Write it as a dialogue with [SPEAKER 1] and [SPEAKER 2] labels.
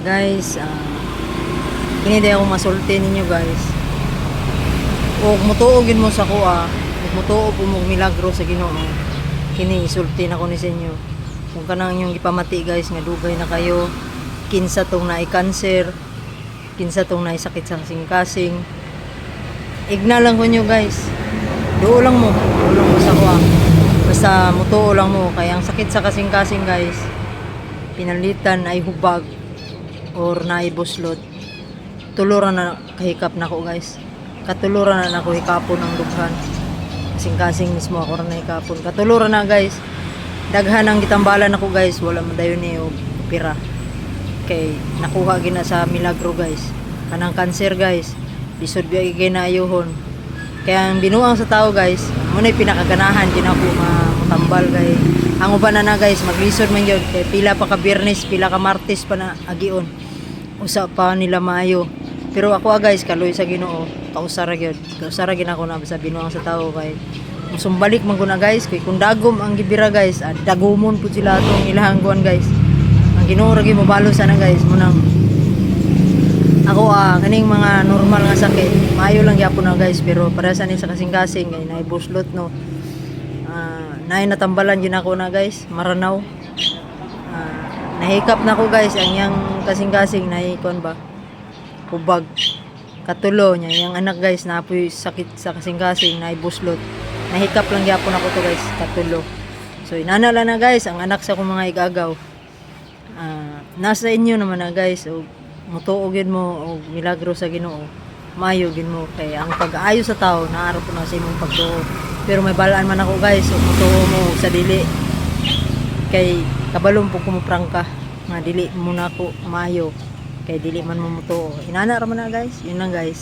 [SPEAKER 1] Guys, kini day ako masulti ninyo guys. Og mutuogin mo sa kuha, ug mutuog mo milagro sa Ginoo. Kini isulti na ko ni sa inyo. Kung kanang inyong ipamati guys nga dugay na kayo, kinsa tong naay cancer, kinsa tong naay sakit sa kasing-kasing. Igna lang ko nyo guys. Duo lang mo sa kuha. Basta mutuo lang mo kay ang sakit sa kasing-kasing guys. Pinalitan ay hubag or naay buslot. Tuluran na kahikap na ko guys. Katuluran na ako hikapon ang dughan. Kasing-kasing mismo ako na hikapon. Katuluran na guys. Daghan ang gitambalan ako guys. Wala man dayon ni opera. Kay nakuha gina sa milagro guys. Kanang cancer guys. Lisod biya ginaayuhon. Kaya ang binuang sa tao guys, muna pinakaganahan din ako matambal kay ang uban na guys, maglisod man yun. Kay pila pa ka Biyernes, pila ka Martes pa na agion. Usa pa nila maayo. Pero ako guys, kaloy sa Ginoo, kausara gyud. Kausara gina ako na sa binuang sa tao kay musumbalik man guna guys, kay kung dagom ang gibira guys, dagomon pud sila atong ilahang kuan guys. Ang Ginoo ra gyud mobalo sana guys, munang ako kaning mga normal nga sakit, maayo lang gyapon na guys, pero para sa ni sa kasing-kasing kay naay buslot no. Naay natambalan gyud ako na guys, maranaw. Nahikap na ko guys, ang yang kasing-kasing naay kon ba? Hubag. Katulo niya, yang anak guys naapoy sakit sa kasing-kasing, naay buslot. Nahikap lang gyapon ako to guys, katulo. So inana na guys, ang anak sa akong mga igagaw. Nasa inyo naman na guys, o mutuogin mo og milagro sa Ginoo, mayogin mo kay ang pag-aayo sa tao naarap po na sa imong pagtuo. Pero may balaan man ako guys, og mutuo mo sa dili kay kabalom po kumuprangka nga dili mo na ko mayo kay dili man mo mutuo. Inana ra man na guys, yun lang guys.